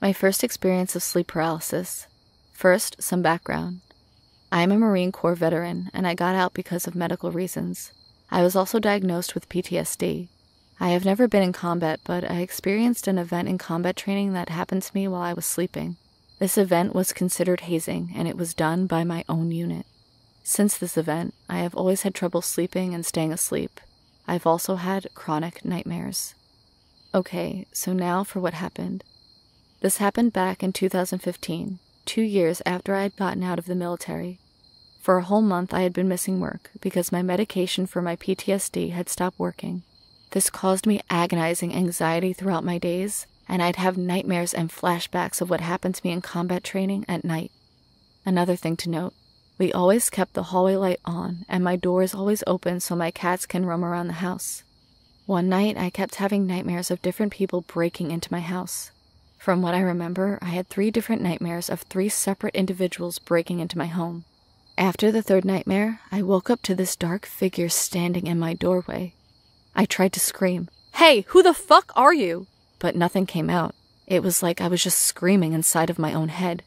My first experience of sleep paralysis. First, some background. I am a Marine Corps veteran, and I got out because of medical reasons. I was also diagnosed with PTSD. I have never been in combat, but I experienced an event in combat training that happened to me while I was sleeping. This event was considered hazing, and it was done by my own unit. Since this event, I have always had trouble sleeping and staying asleep. I've also had chronic nightmares. Okay, so now for what happened. This happened back in 2015, 2 years after I had gotten out of the military. For a whole month I had been missing work because my medication for my PTSD had stopped working. This caused me agonizing anxiety throughout my days, and I'd have nightmares and flashbacks of what happened to me in combat training at night. Another thing to note, we always kept the hallway light on, and my door is always open so my cats can roam around the house. One night, I kept having nightmares of different people breaking into my house. From what I remember, I had 3 different nightmares of 3 separate individuals breaking into my home. After the 3rd nightmare, I woke up to this dark figure standing in my doorway. I tried to scream, "Hey, who the fuck are you?" But nothing came out. It was like I was just screaming inside of my own head.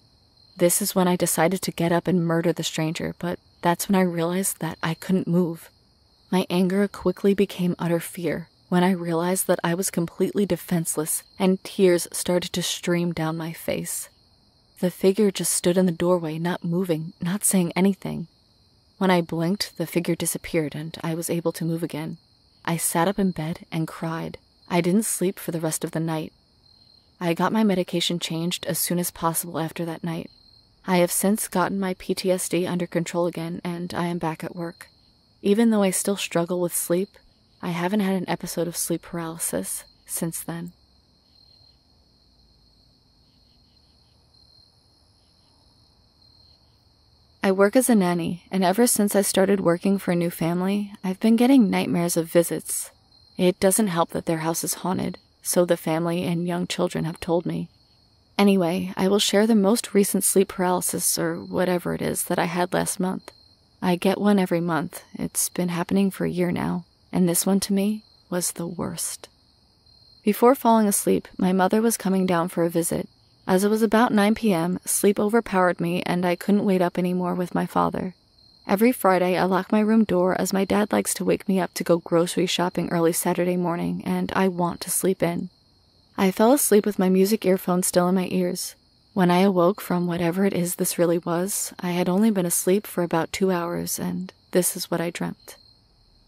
This is when I decided to get up and murder the stranger, but that's when I realized that I couldn't move. My anger quickly became utter fear when I realized that I was completely defenseless and tears started to stream down my face. The figure just stood in the doorway, not moving, not saying anything. When I blinked, the figure disappeared and I was able to move again. I sat up in bed and cried. I didn't sleep for the rest of the night. I got my medication changed as soon as possible after that night. I have since gotten my PTSD under control again, and I am back at work. Even though I still struggle with sleep, I haven't had an episode of sleep paralysis since then. I work as a nanny, and ever since I started working for a new family, I've been getting nightmares of visits. It doesn't help that their house is haunted, so the family and young children have told me. Anyway, I will share the most recent sleep paralysis, or whatever it is, that I had last month. I get one every month. It's been happening for a year now, and this one to me was the worst. Before falling asleep, my mother was coming down for a visit. As it was about 9 p.m., sleep overpowered me and I couldn't wait up anymore with my father. Every Friday, I lock my room door as my dad likes to wake me up to go grocery shopping early Saturday morning, and I want to sleep in. I fell asleep with my music earphones still in my ears. When I awoke from whatever it is this really was, I had only been asleep for about 2 hours, and this is what I dreamt.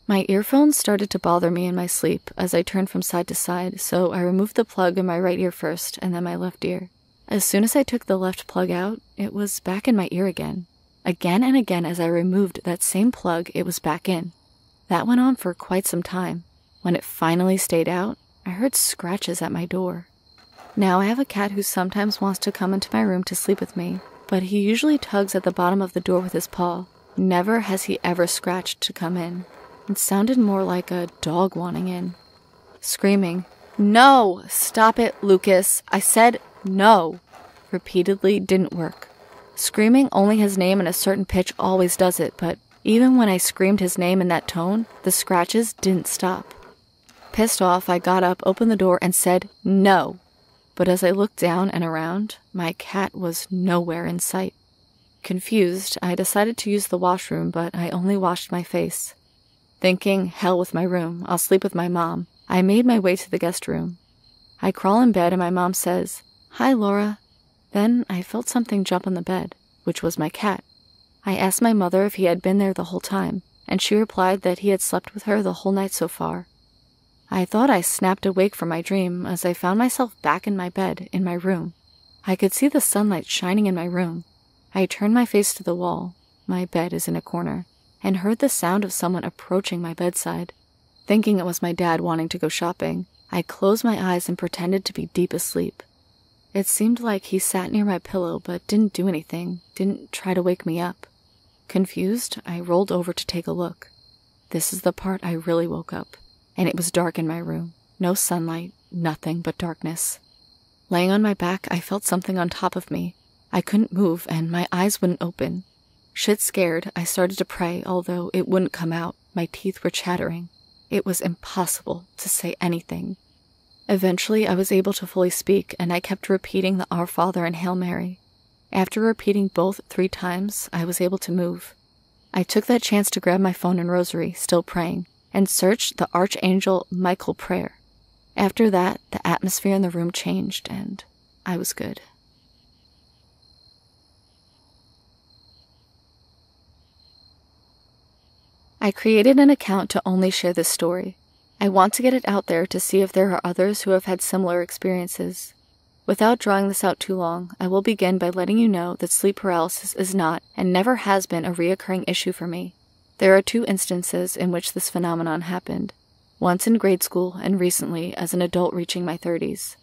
My earphones started to bother me in my sleep as I turned from side to side, so I removed the plug in my right ear first and then my left ear. As soon as I took the left plug out, it was back in my ear again. Again and again as I removed that same plug, it was back in. That went on for quite some time. When it finally stayed out, I heard scratches at my door. Now I have a cat who sometimes wants to come into my room to sleep with me, but he usually tugs at the bottom of the door with his paw. Never has he ever scratched to come in. It sounded more like a dog wanting in. Screaming, "No! Stop it, Lucas! I said no!" repeatedly didn't work. Screaming only his name in a certain pitch always does it, but even when I screamed his name in that tone, the scratches didn't stop. Pissed off, I got up, opened the door, and said no. But as I looked down and around, my cat was nowhere in sight. Confused, I decided to use the washroom, but I only washed my face. Thinking, hell with my room, I'll sleep with my mom, I made my way to the guest room. I crawl in bed and my mom says, "Hi, Laura." Then I felt something jump on the bed, which was my cat. I asked my mother if he had been there the whole time, and she replied that he had slept with her the whole night so far. I thought I snapped awake from my dream as I found myself back in my bed, in my room. I could see the sunlight shining in my room. I turned my face to the wall, my bed is in a corner, and heard the sound of someone approaching my bedside. Thinking it was my dad wanting to go shopping, I closed my eyes and pretended to be deep asleep. It seemed like he sat near my pillow but didn't do anything, didn't try to wake me up. Confused, I rolled over to take a look. This is the part I really woke up, and it was dark in my room. No sunlight, nothing but darkness. Laying on my back, I felt something on top of me. I couldn't move, and my eyes wouldn't open. Shit scared, I started to pray, although it wouldn't come out. My teeth were chattering. It was impossible to say anything. Eventually, I was able to fully speak, and I kept repeating the Our Father and Hail Mary. After repeating both 3 times, I was able to move. I took that chance to grab my phone and rosary, still praying, and searched the Archangel Michael prayer. After that, the atmosphere in the room changed, and I was good. I created an account to only share this story. I want to get it out there to see if there are others who have had similar experiences. Without drawing this out too long, I will begin by letting you know that sleep paralysis is not and never has been a reoccurring issue for me. There are 2 instances in which this phenomenon happened, once in grade school and recently as an adult reaching my 30s.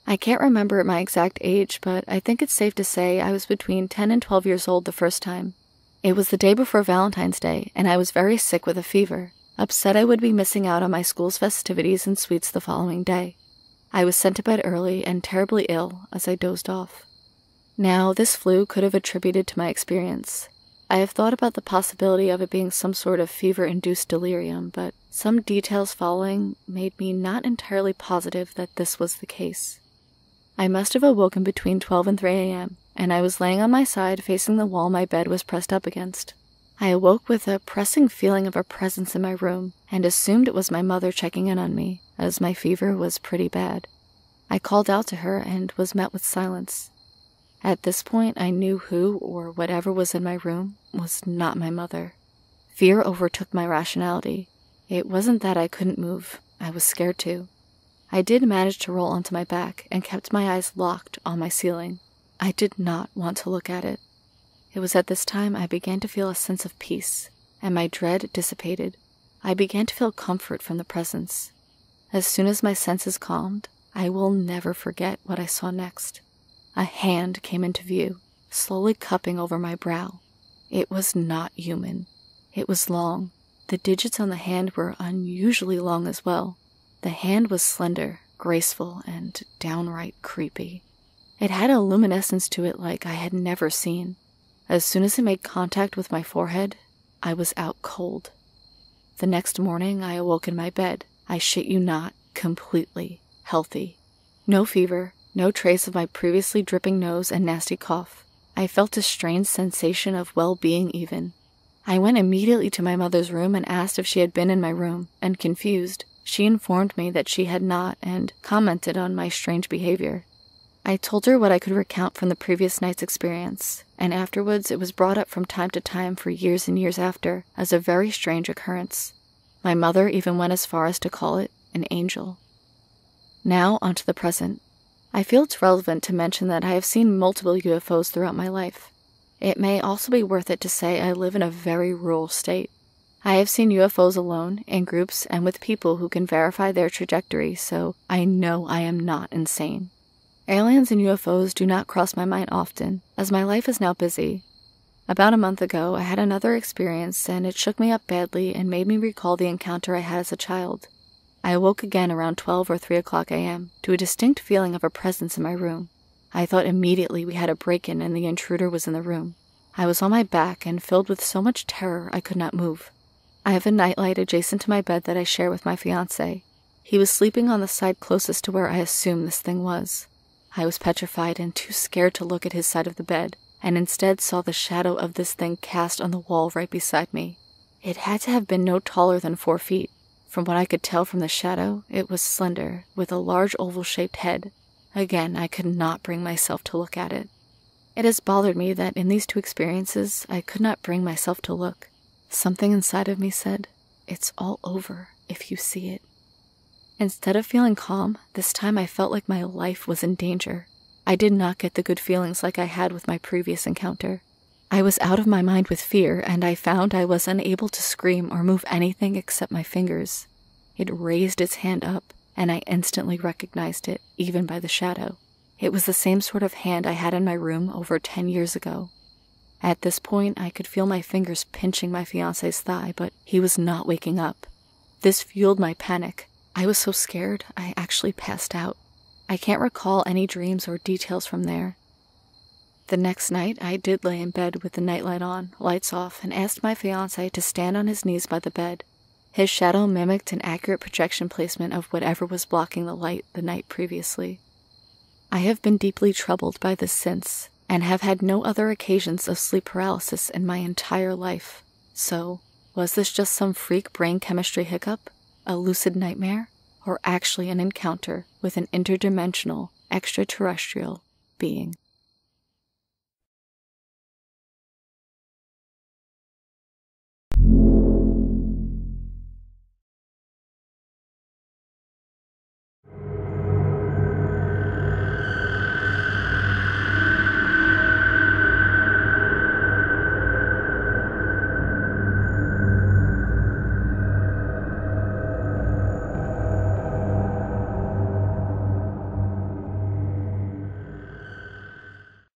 I can't remember my exact age, but I think it's safe to say I was between 10 and 12 years old the first time. It was the day before Valentine's Day, and I was very sick with a fever, upset I would be missing out on my school's festivities and sweets the following day. I was sent to bed early and terribly ill as I dozed off. Now, this flu could have attributed to my experience. I have thought about the possibility of it being some sort of fever-induced delirium, but some details following made me not entirely positive that this was the case. I must have awoken between 12 and 3 a.m., and I was laying on my side facing the wall my bed was pressed up against. I awoke with a pressing feeling of a presence in my room, and assumed it was my mother checking in on me, as my fever was pretty bad. I called out to her and was met with silence. At this point, I knew who or whatever was in my room was not my mother. Fear overtook my rationality. It wasn't that I couldn't move. I was scared too. I did manage to roll onto my back and kept my eyes locked on my ceiling. I did not want to look at it. It was at this time I began to feel a sense of peace, and my dread dissipated. I began to feel comfort from the presence. As soon as my senses calmed, I will never forget what I saw next. A hand came into view, slowly cupping over my brow. It was not human. It was long. The digits on the hand were unusually long as well. The hand was slender, graceful, and downright creepy. It had a luminescence to it like I had never seen. As soon as it made contact with my forehead, I was out cold. The next morning, I awoke in my bed. I shit you not, completely healthy. No fever, no trace of my previously dripping nose and nasty cough. I felt a strange sensation of well-being even. I went immediately to my mother's room and asked if she had been in my room, and confused, she informed me that she had not and commented on my strange behavior. I told her what I could recount from the previous night's experience, and afterwards it was brought up from time to time for years and years after as a very strange occurrence. My mother even went as far as to call it an angel. Now onto the present. I feel it's relevant to mention that I have seen multiple UFOs throughout my life. It may also be worth it to say I live in a very rural state. I have seen UFOs alone, in groups, and with people who can verify their trajectory, so I know I am not insane. Aliens and UFOs do not cross my mind often, as my life is now busy. About a month ago, I had another experience, and it shook me up badly and made me recall the encounter I had as a child. I awoke again around 12 or 3 o'clock a.m. to a distinct feeling of a presence in my room. I thought immediately we had a break-in and the intruder was in the room. I was on my back and filled with so much terror I could not move. I have a nightlight adjacent to my bed that I share with my fiancé. He was sleeping on the side closest to where I assumed this thing was. I was petrified and too scared to look at his side of the bed, and instead saw the shadow of this thing cast on the wall right beside me. It had to have been no taller than 4 feet. From what I could tell from the shadow, it was slender, with a large oval-shaped head. Again, I could not bring myself to look at it. It has bothered me that in these 2 experiences, I could not bring myself to look. Something inside of me said, "It's all over if you see it." Instead of feeling calm, this time I felt like my life was in danger. I did not get the good feelings like I had with my previous encounter. I was out of my mind with fear, and I found I was unable to scream or move anything except my fingers. It raised its hand up, and I instantly recognized it, even by the shadow. It was the same sort of hand I had in my room over 10 years ago. At this point, I could feel my fingers pinching my fiancé's thigh, but he was not waking up. This fueled my panic. I was so scared, I actually passed out. I can't recall any dreams or details from there. The next night, I did lay in bed with the nightlight on, lights off, and asked my fiancé to stand on his knees by the bed. His shadow mimicked an accurate projection placement of whatever was blocking the light the night previously. I have been deeply troubled by this since, and have had no other occasions of sleep paralysis in my entire life. So, was this just some freak brain chemistry hiccup, a lucid nightmare, or actually an encounter with an interdimensional, extraterrestrial being?